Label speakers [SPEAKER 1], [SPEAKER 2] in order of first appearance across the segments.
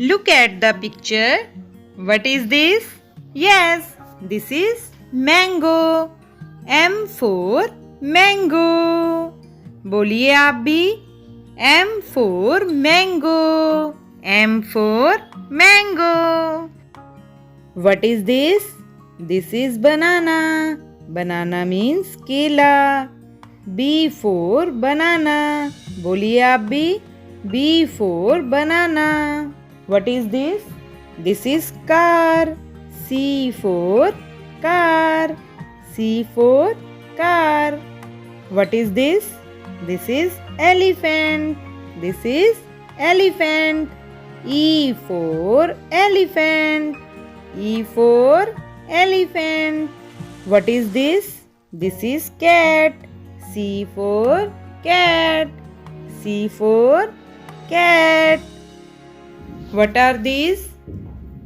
[SPEAKER 1] Look at the picture. What is this? Yes, this is mango. M for mango. बोलिए आप भी. M for mango. M for mango. What is this? This is banana. Banana means केला. B for banana. बोलिए आप भी. B for banana. What is this? This is car. C for car. C for car. What is this? This is elephant. This is elephant. E for elephant. E for elephant. What is this? This is cat. C for cat. C for cat. What are these?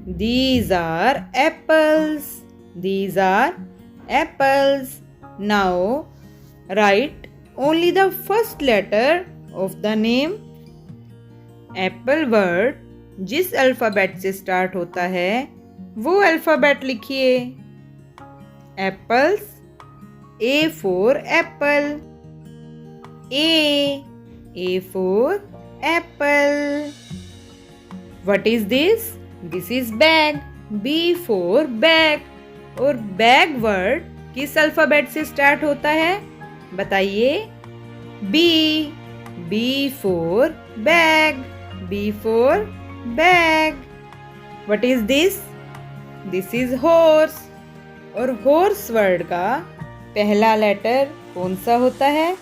[SPEAKER 1] These are apples. These are apples. Now write only the first letter of the name. Apple word जिस alphabet से start होता है वो alphabet लिखिए. Apples. A for Apple. A for Apple. What is this? This is bag. B for bag. और bag word किस alphabet से start होता है बताइए. B. B for bag. B for bag. What is this? This is horse. और horse word का पहला letter कौन सा होता है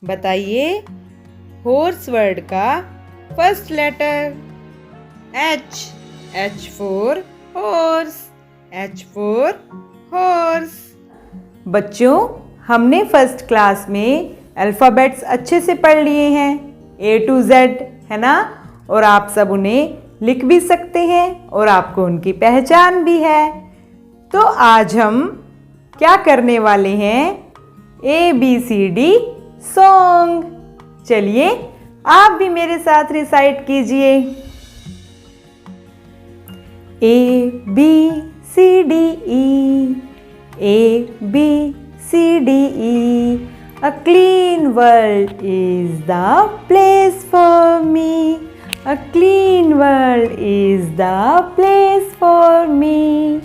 [SPEAKER 1] बताइए. horse वर्ड का first letter H. H for horse. H for horse. बच्चों, हमने फर्स्ट क्लास में अल्फ़ाबेट्स अच्छे से पढ़ लिए हैं. A to Z है ना. और आप सब उन्हें लिख भी सकते हैं और आपको उनकी पहचान भी है. तो आज हम क्या करने वाले हैं? ABCD song. चलिए आप भी मेरे साथ रिसाइट कीजिए. A B C D E. A B C D E. A clean world is the place for me. A clean world is the place for me.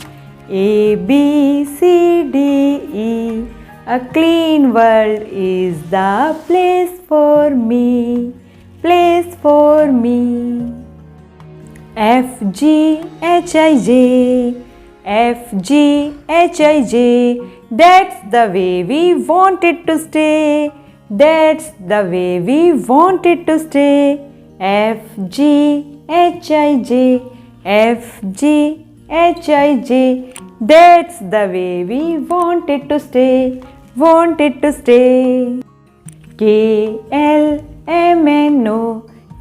[SPEAKER 1] A B C D E. A clean world is the place for me. Place for me. F G H I J. F G H I J. That's the way we want it to stay. That's the way we want it to stay. F G H I J. F G H I J. That's the way we want it to stay. Want it to stay. K L M N O.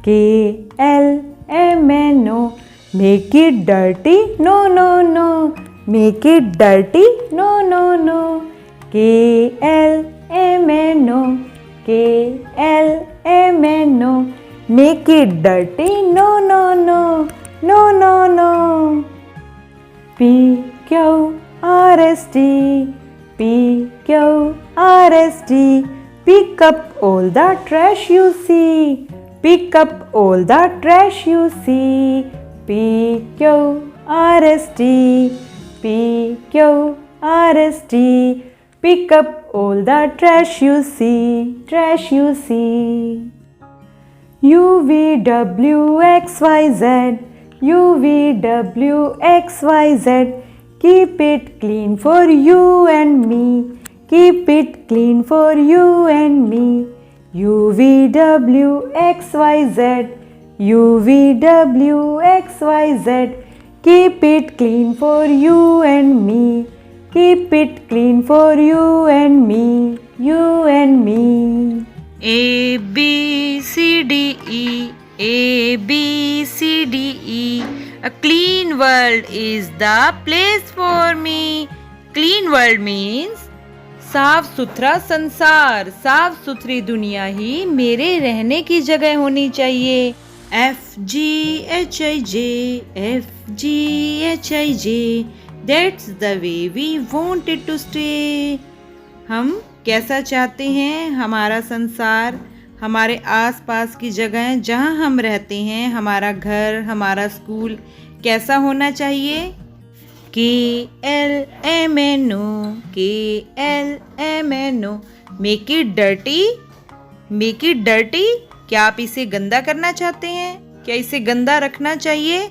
[SPEAKER 1] K L M N O. Make it dirty? No, no, no. Make it dirty? No, no, no. K L M N O. K L M N O. Make it dirty? No, no, no. No, no, no. P Q R S T. P Q R S T. Pick up all the trash you see. Pick up all the trash you see. P Q R S T. P Q R S T. Pick up all the trash you see. Trash you see. U V W X Y Z. U V W X Y Z. Keep it clean for you and me. Keep it clean for you and me. U V W X Y Z. U V W X Y Z. Keep it clean for you and me. Keep it clean for you and me. You and me. A B C D E. A B C D E. A clean world is the place for me. Clean world means साफ सुथरा संसार, साफ सुथरी दुनिया ही मेरे रहने की जगह होनी चाहिए। FGHIJ, FGHIJ, that's the way we want it to stay. हम कैसा चाहते हैं हमारा संसार, हमारे आसपास की जगह जहाँ हम रहते हैं, हमारा घर, हमारा स्कूल कैसा होना चाहिए? KLMNO, KLMNO, make it dirty, make it dirty. क्या आप इसे गंदा करना चाहते हैं? क्या इसे गंदा रखना चाहिए?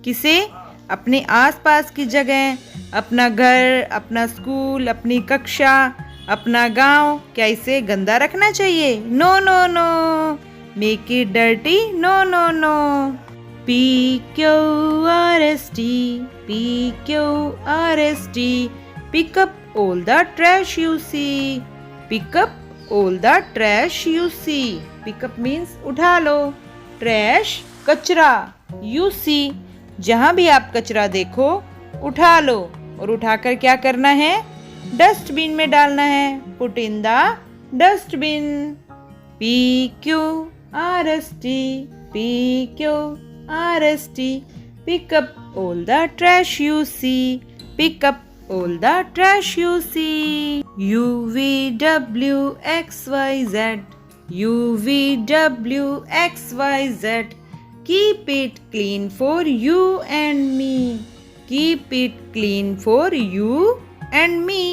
[SPEAKER 1] किसे? अपने आसपास की जगह, अपना घर, अपना स्कूल, अपनी कक्षा, अपना गांव, क्या इसे गंदा रखना चाहिए? No no no, make it dirty, no no no. PQRST, PQRST, pick up all the trash you see, pick up all the trash you see. Pick up means उठा लो, trash कचरा, you see जहाँ भी आप कचरा देखो उठा लो, और उठाकर क्या करना है? डस्टबिन में डालना है। Put in the dustbin. PQRST, PQRST, pick up all the trash you see, pick up all the trash you see. UVWXYZ, UVWXYZ, keep it clean for you and me, keep it clean for you and me.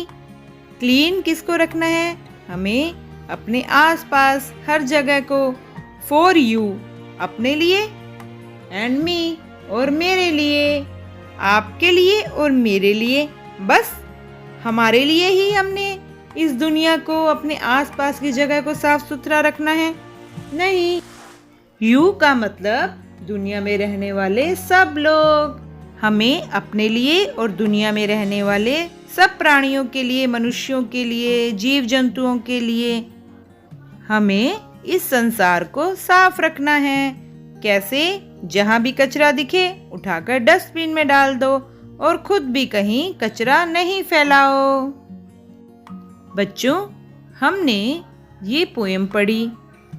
[SPEAKER 1] Clean किसको रखना है? हमें अपने आसपास हर जगह को, for you अपने लिए, and me और मेरे लिए, आपके लिए और मेरे लिए, बस हमारे लिए ही हमने इस दुनिया को, अपने आसपास की जगह को साफ सुथरा रखना है? नहीं। यू का मतलब दुनिया में रहने वाले सब लोग। हमें अपने लिए और दुनिया में रहने वाले सब प्राणियों के लिए, मनुष्यों के लिए, जीव जंतुओं के लिए हमें इस संसार को साफ रखना है। कैसे? जहाँ भी कचरा दिखे उठाकर डस्टबिन में डाल दो, और खुद भी कहीं कचरा नहीं फैलाओ। बच्चों, हमने ये पोएम पढ़ी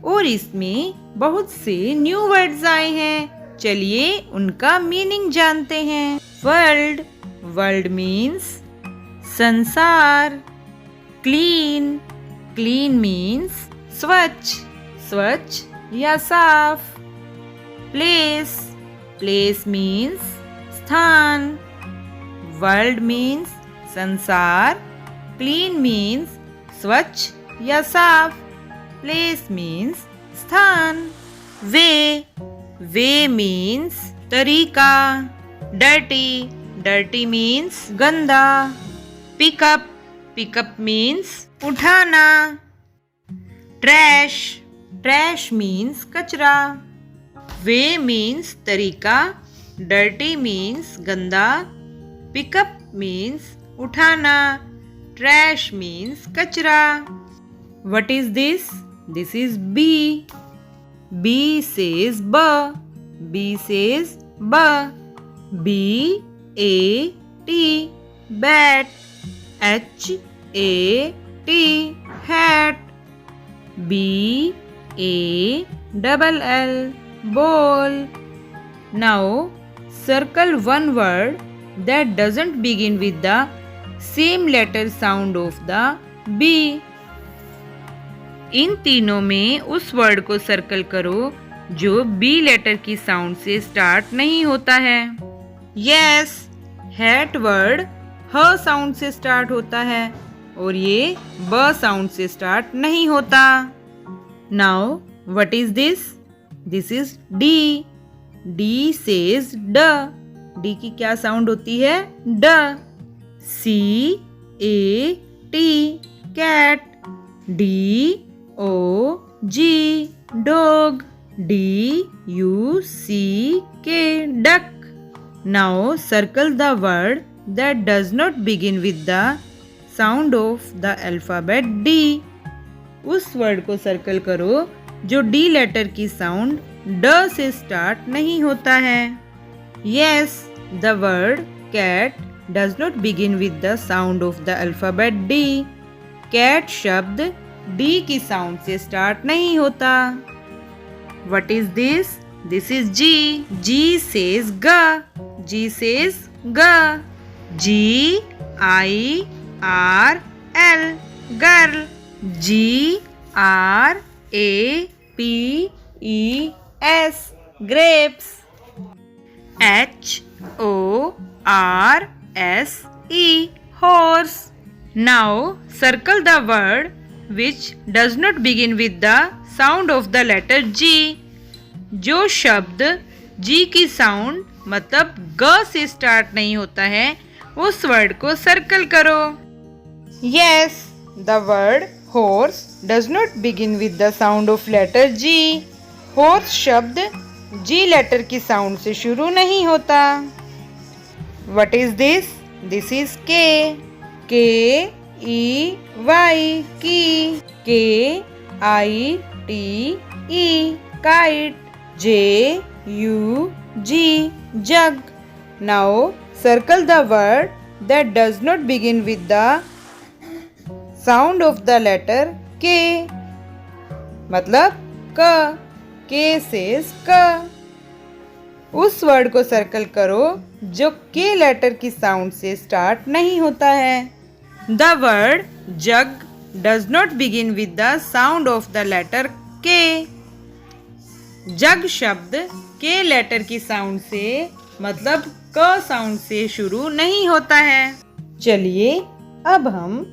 [SPEAKER 1] और इसमें बहुत से न्यू वर्ड्स आए हैं। चलिए उनका मीनिंग जानते हैं। वर्ल्ड, वर्ल्ड मीन्स संसार। क्लीन, क्लीन मीन्स स्वच्छ, स्वच्छ या साफ। प्लेस, प्लेस मीन्स स्थान। वर्ल्ड मीन्स संसार, क्लीन मीन्स स्वच्छ या साफ, प्लेस मीन्स स्थान। वे, वे मीन्स तरीका। डर्टी, डर्टी मीन्स गंदा। पिकअप, पिकअप मीन्स उठाना। ट्रैश, ट्रैश मीन्स कचरा। वे मीन्स तरीका, डर्टी मीन्स गंदा, पिकअप मीन्स उठाना, ट्रैश मीन्स कचरा। What is this? This is B. B says B. B says B. B-A-T, bat. H-A-T, hat. B-A-L-L, ball. Now circle one word that doesn't begin with the same letter sound of the B. इन तीनों में उस word को circle करो जो B letter की sound से start नहीं होता है। यस, हैट वर्ड ह साउंड से स्टार्ट होता है और ये ब साउंड से स्टार्ट नहीं होता। Now what is this? This is D. D says ड। डी की क्या साउंड होती है? ड। C-A-T, cat. D-O-G, dog. D-U-C-K, duck. Now circle the word that does not begin with the sound of the alphabet D. उस word को circle करो जो डी लेटर की साउंड ड से स्टार्ट नहीं होता है। Yes, the word cat does not begin with the sound of the alphabet D. Cat शब्द डी की साउंड से स्टार्ट नहीं होता। What is this? This is G. G says G. G says G. G I R L. Girl. G R A P E S. Grapes. H O R S E. Horse. Now circle the word which does not begin with the sound of the letter G. जो शब्द G की sound मतलब ग से start नहीं होता है उस वर्ड को सर्कल करो। Yes, the word horse does not begin with the sound of letter G. Horse शब्द G लेटर की साउंड से शुरू नहीं होता। What is this? This is K. K E Y key. K I T E kite. J U G jug. Now circle the word that does not begin with the sound of the letter K. मतलब क। K says क। उस word को circle करो जो के letter की sound से स्टार्ट नहीं होता है। The word jug does not begin with the sound of the letter K. Jug शब्द के लेटर की साउंड से मतलब क साउंड से शुरू नहीं होता है। चलिए अब हम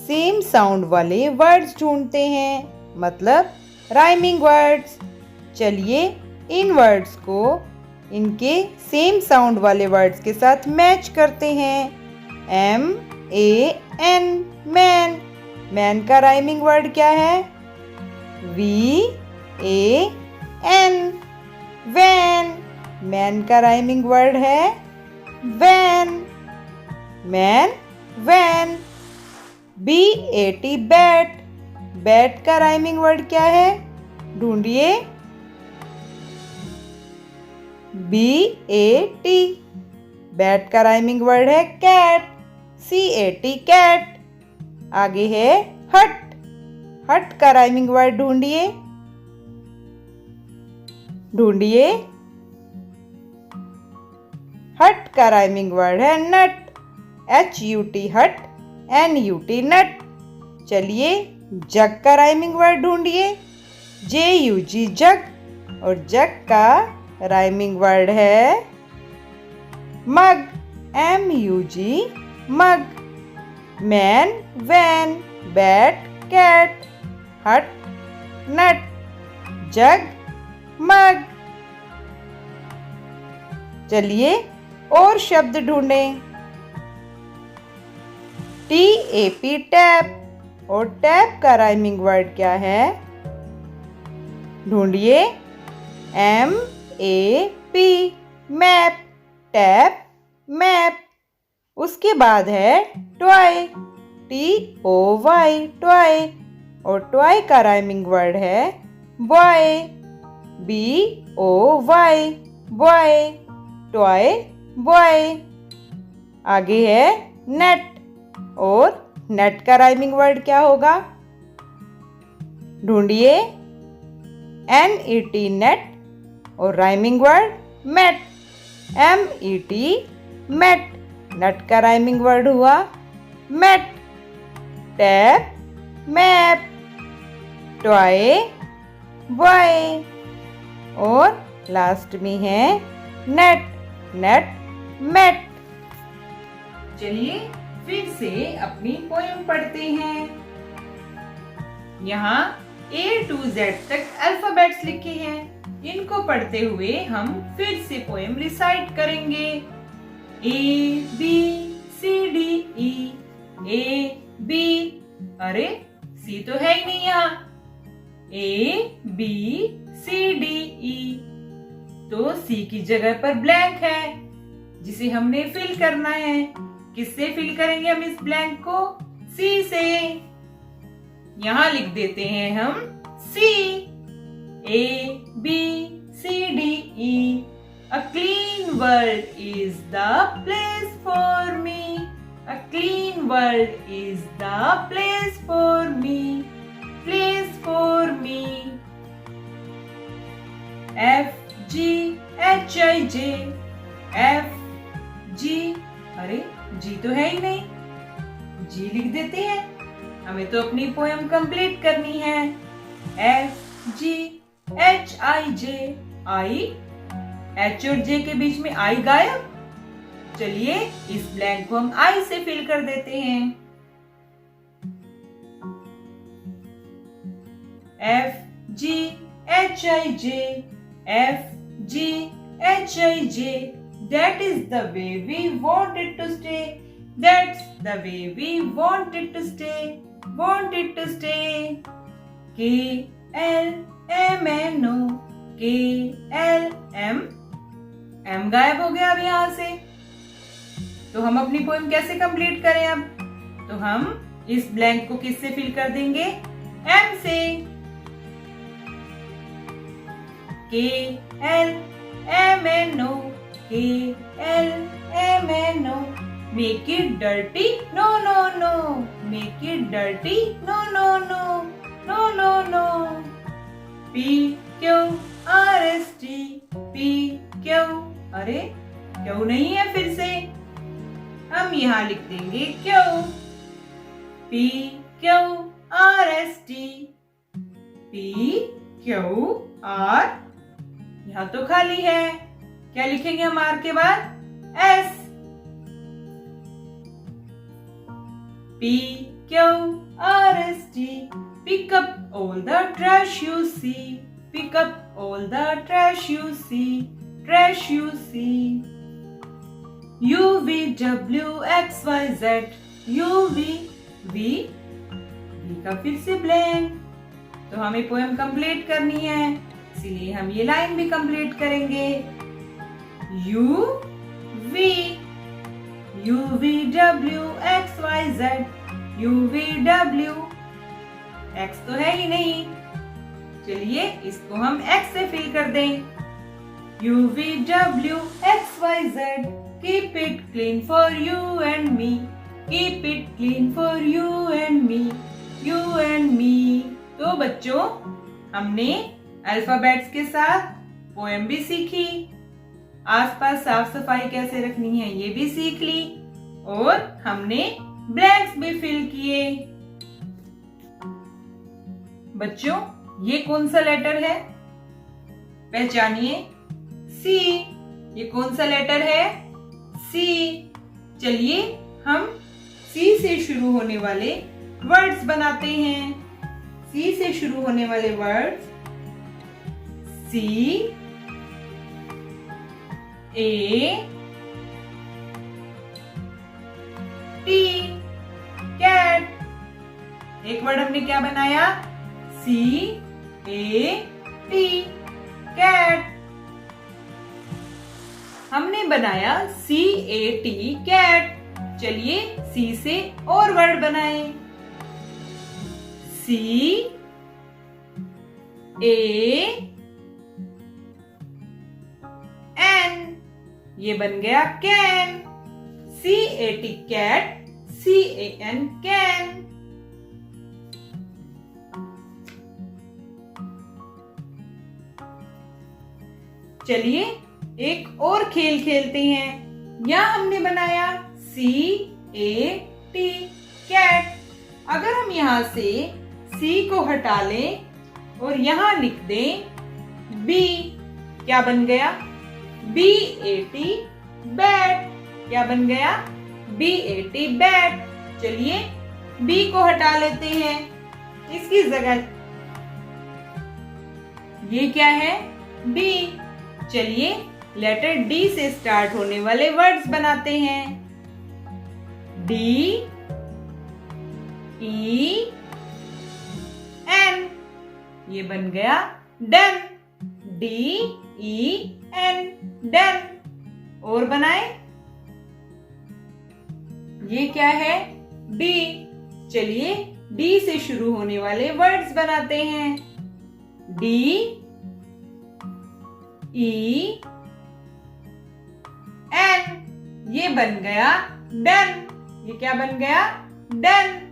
[SPEAKER 1] सेम साउंड वाले वर्ड्स ढूंढते हैं, मतलब राइमिंग वर्ड्स। चलिए इन वर्ड्स को इनके सेम साउंड वाले वर्ड्स के साथ मैच करते हैं। MAN man. मैन का राइमिंग वर्ड क्या है? VAN van. मैन का राइमिंग वर्ड है van. Man van. BAT bat. Bat का राइमिंग वर्ड क्या है? ढूंढिए। BAT। बैट का राइमिंग वर्ड है कैट। CAT cat. आगे है हट। हट का राइमिंग वर्ड ढूंढिए। हट का राइमिंग वर्ड है नट। HUT हट। NUT नट। चलिए जग का राइमिंग वर्ड ढूंढिए। JUG जग। और जग का राइमिंग वर्ड है मग। MUG मग। मैन वैन बैट कैट हट नट जग मग। चलिए और शब्द ढूंढें। TAP tap. और टैप का राइमिंग वर्ड क्या है? ढूंढिए। MAP map. Tap map. उसके बाद है टॉय। TOY toy. और टॉय का राइमिंग वर्ड है boy. BOY boy. Toy boy. आगे है नेट। और नेट का राइमिंग वर्ड क्या होगा? ढूंढिए। NET net. और rhyming word met. MET met. Nut का राइमिंग वर्ड हुआ met. Tap map. Toy boy. और लास्ट में है नेट। Net met. चलिए फिर से अपनी पोएम पढ़ते हैं। यहाँ A to Z तक अल्फाबेट्स लिखे हैं। इनको पढ़ते हुए हम फिर से पोएम रिसाइट करेंगे। ABCDE AB। अरे C तो है ही नहीं यहाँ। ABCDE तो C की जगह पर ब्लैंक है जिसे हमने फिल करना है। किससे फिल करेंगे हम इस ब्लैंक को? C से। यहाँ लिख देते हैं हम C। ABCDE A clean world is the place for me. A clean world is the place for me. Place for me. F G H I J. F G. अरे जी तो है ही नहीं, जी लिख देते हैं, हमें तो अपनी पोएम कंप्लीट करनी है। F G H I J. I, H और J के बीच में आई गायब। चलिए इस ब्लैंक को हम आई से फिल कर देते हैं। F G H I J. F G H I J. That is the way we want it to stay. That's the way we want it to stay. Want it to stay. K L M N O. K L M. M गायब हो गया अब यहां से, तो हम अपनी poem कैसे कंप्लीट करें अब? तो हम इस ब्लैंक को किससे फिल कर देंगे? M से। K L M N O. K L M N O. Make it dirty? No, no, no. Make it dirty? No, no, no. No, no, no. P Q R S T. P Q. अरे क्यों नहीं है? फिर से हम यहाँ लिख देंगे क्यों। P Q R S T. P Q R. यहाँ तो खाली है, क्या लिखेंगे हम आर के बाद? S. P Q R S T. Pick up all the trash you see. Pick up all the trash you see. Trash you see. U V W X Y Z. U V V का फिर से blank, तो हमें poem complete करनी है, इसीलिए हम ये लाइन भी कंप्लीट करेंगे। U V U V W X Y Z. U V W. X तो है ही नहीं, चलिए इसको हम X से फिल कर दें। U V W X Y Z. Keep it clean for you and me. Keep it clean for you and me. You and me. तो बच्चों हमने अल्फाबेट्स के साथ पोएम भी सीखी, आसपास साफ सफाई कैसे रखनी है ये भी सीख ली, और हमने ब्लैंक्स भी फिल किए। बच्चों ये कौन सा लेटर है? पहचानिए। सी। ये कौन सा लेटर है? सी। चलिए हम सी से शुरू होने वाले वर्ड्स बनाते हैं। सी से शुरू होने वाले words C A T. Cat. एक वर्ड हमने क्या बनाया? C A T. कैट। हमने बनाया सी ए टी कैट। चलिए सी से और वर्ड बनाएं। C A N. ये बन गया can. C A T cat, C A N can. चलिए एक और खेल खेलते हैं। यहां हमने बनाया सी ए टी कैट। अगर हम यहां से सी को हटा लें और यहां लिख दें बी, क्या बन गया? B A T bat. क्या बन गया? B A T bat. चलिए बी को हटा लेते हैं, इसकी जगह ये क्या है? डी। चलिए लेटर डी से स्टार्ट होने वाले वर्ड्स बनाते हैं। D E N. ये बन गया den. D E N den. और बनाए, ये क्या है? डी। चलिए डी से शुरू होने वाले वर्ड्स बनाते हैं। D E N. ये बन गया डन। ये क्या बन गया? डन।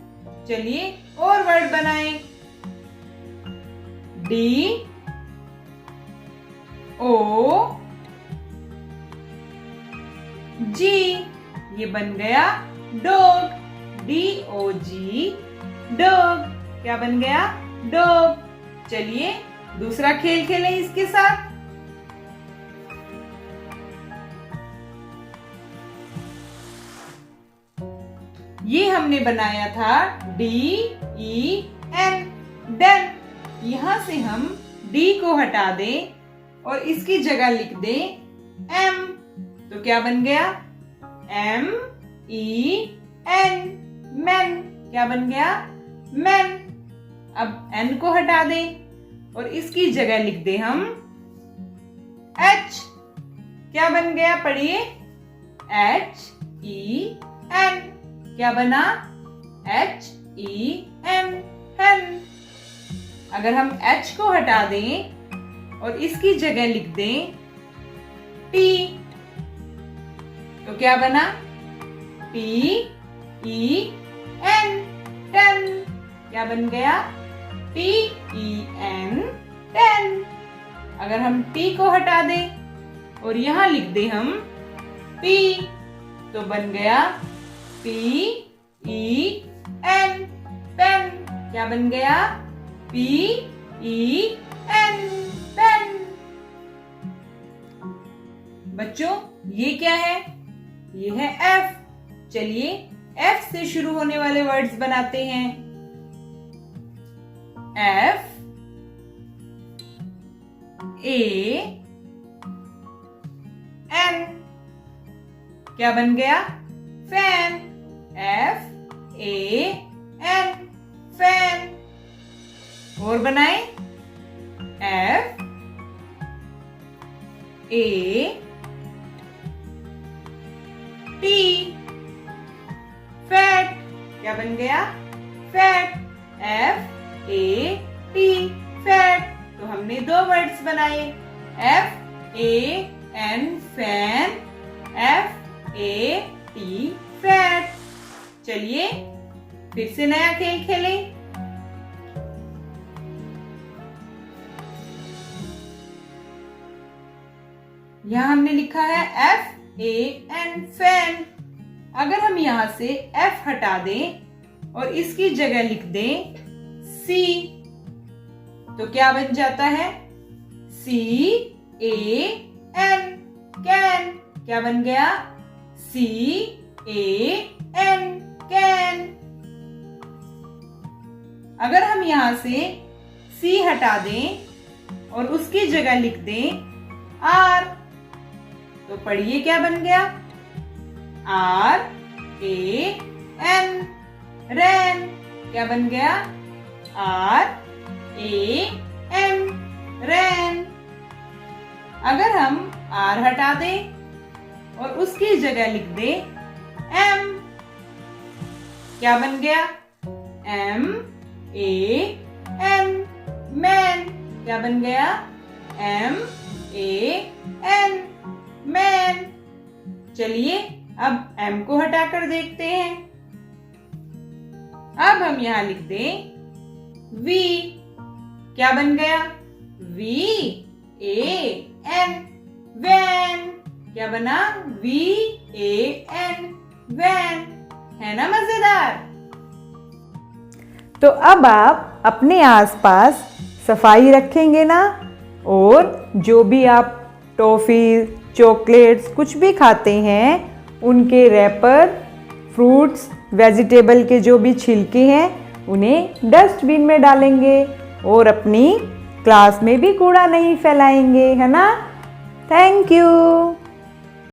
[SPEAKER 1] चलिए और वर्ड बनाएं। D O G, ये बन गया डॉग। DOG, dog. क्या बन गया? डॉग। चलिए दूसरा खेल खेलें इसके साथ। ये हमने बनाया था DEN, डन। यहां से हम D को हटा दें और इसकी जगह लिख दें M, तो क्या बन गया? MEN, man. क्या बन गया? मैन। अब N को हटा दें और इसकी जगह लिख दें हम H। क्या बन गया? पढ़िए। HEN। क्या बना? HEN, hen। अगर हम H को हटा दें और इसकी जगह लिख दें T, तो क्या बना? TEN, ten। क्या बन गया? TEN, ten। अगर हम T को हटा दें और यहां लिख दें हम P, तो बन गया PEN, पेन। क्या बन गया? PEN, pen. बच्चों ये क्या है? ये है F। चलिए F से शुरू होने वाले वर्ड्स बनाते हैं। F A N, क्या बन गया? फैन। FAN, fan. और बनाए। FAT, fat. क्या बन गया? फैट। FAT, fat. तो हमने दो वर्ड्स बनाए, FAN, फैन, FAT, फैट। चलिए फिर से नया खेल खेलें। यहां हमने लिखा है FAN, फैन। अगर हम यहां से F हटा दें और इसकी जगह लिख दें C, तो क्या बन जाता है? CAN, can. क्या बन गया? CAN, can. अगर हम यहां से C हटा दें और उसकी जगह लिख दें R, तो पढ़िए क्या बन गया? RAN, रैन। क्या बन गया? RAN, रैन। अगर हम R हटा दें और उसकी जगह लिख दें M, क्या बन गया? MAN, man. क्या बन गया? MAN, man. चलिए अब M को हटाकर देखते हैं। अब हम यहां लिख दें V। क्या बन गया? VAN, van. क्या बना? VAN, van. है ना मजेदार? तो अब आप अपने आसपास सफाई रखेंगे ना, और जो भी आप टॉफी, चॉकलेट्स कुछ भी खाते हैं, उनके रैपर, फ्रूट्स, वेजिटेबल के जो भी छिलके हैं, उन्हें डस्टबिन में डालेंगे और अपनी क्लास में भी कूड़ा नहीं फैलाएंगे, है ना? Thank you.